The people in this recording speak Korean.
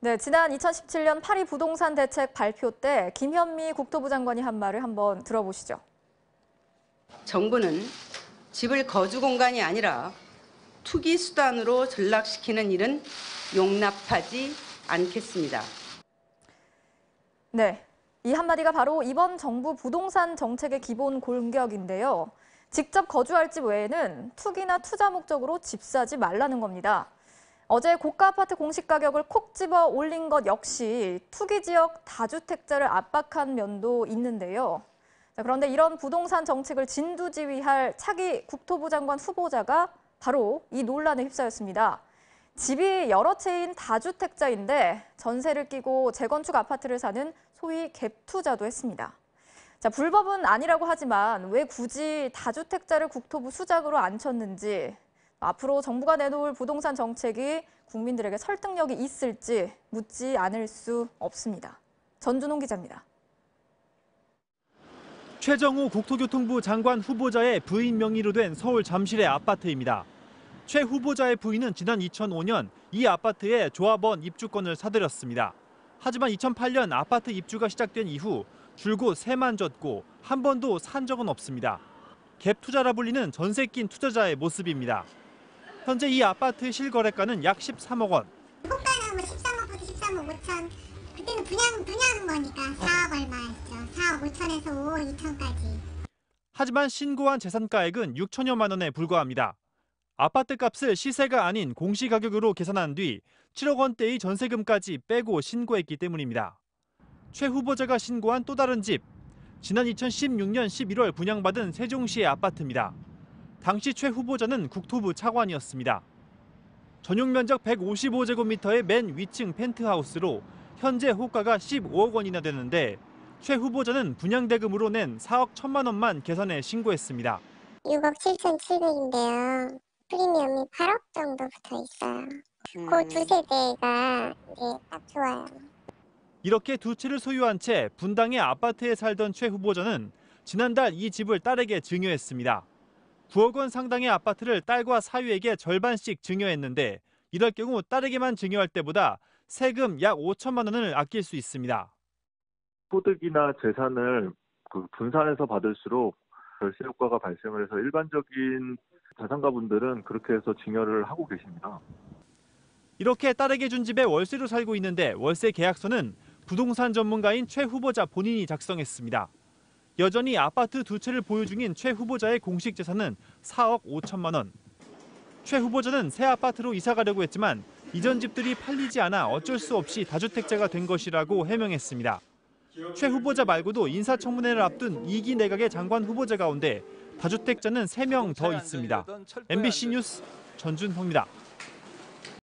네, 지난 2017년 파리 부동산 대책 발표 때 김현미 국토부 장관이 한 말을 한번 들어보시죠. 정부는 집을 거주 공간이 아니라 투기 수단으로 전락시키는 일은 용납하지 않겠습니다. 네, 이 한마디가 바로 이번 정부 부동산 정책의 기본 골격인데요. 직접 거주할 집 외에는 투기나 투자 목적으로 집 사지 말라는 겁니다. 어제 고가 아파트 공시 가격을 콕 집어 올린 것 역시 투기 지역 다주택자를 압박한 면도 있는데요. 그런데 이런 부동산 정책을 진두지휘할 차기 국토부 장관 후보자가 바로 이 논란에 휩싸였습니다. 집이 여러 채인 다주택자인데 전세를 끼고 재건축 아파트를 사는 소위 갭 투자도 했습니다. 불법은 아니라고 하지만 왜 굳이 다주택자를 국토부 수장으로 앉혔는지, 앞으로 정부가 내놓을 부동산 정책이 국민들에게 설득력이 있을지 묻지 않을 수 없습니다. 전준홍 기자입니다. 최정우 국토교통부 장관 후보자의 부인 명의로 된 서울 잠실의 아파트입니다. 최 후보자의 부인은 지난 2005년 이 아파트에 조합원 입주권을 사들였습니다. 하지만 2008년 아파트 입주가 시작된 이후 줄곧 세만 졌고 한 번도 산 적은 없습니다. 갭 투자라 불리는 전세 낀 투자자의 모습입니다. 현재 이 아파트의 실거래가는 약 13억 원. 호가는 13억부터 13억 5천. 그때는 분양 거니까 4억 얼마였죠. 4억 5천에서 5억 2천까지. 하지만 신고한 재산가액은 6천여만 원에 불과합니다. 아파트 값을 시세가 아닌 공시가격으로 계산한 뒤 7억 원대의 전세금까지 빼고 신고했기 때문입니다. 최 후보자가 신고한 또 다른 집, 지난 2016년 11월 분양받은 세종시의 아파트입니다. 당시 최 후보자는 국토부 차관이었습니다. 전용 면적 155제곱미터의 맨 위층 펜트하우스로 현재 호가가 15억 원이나 되는데 최 후보자는 분양대금으로 낸 4억 1천만 원만 계산해 신고했습니다. 6억 7,700인데요. 프리미엄이 8억 정도 붙어 있어요. 그 두 세대가 딱 좋아요. 이렇게 두 채를 소유한 채 분당의 아파트에 살던 최 후보자는 지난달 이 집을 딸에게 증여했습니다. 9억 원 상당의 아파트를 딸과 사위에게 절반씩 증여했는데 이럴 경우 딸에게만 증여할 때보다 세금 약 5천만 원을 아낄 수 있습니다. 소득이나 재산을 분산해서 받을수록 절세 효과가 발생을 해서 일반적인 자산가분들은 그렇게 해서 증여를 하고 계십니다. 이렇게 딸에게 준 집에 월세로 살고 있는데 월세 계약서는 부동산 전문가인 최 후보자 본인이 작성했습니다. 여전히 아파트 두 채를 보유 중인 최 후보자의 공식 재산은 4억 5천만 원. 최 후보자는 새 아파트로 이사 가려고 했지만 이전 집들이 팔리지 않아 어쩔 수 없이 다주택자가 된 것이라고 해명했습니다. 최 후보자 말고도 인사청문회를 앞둔 2기 내각의 장관 후보자 가운데 다주택자는 3명 더 있습니다. MBC 뉴스 전준호입니다.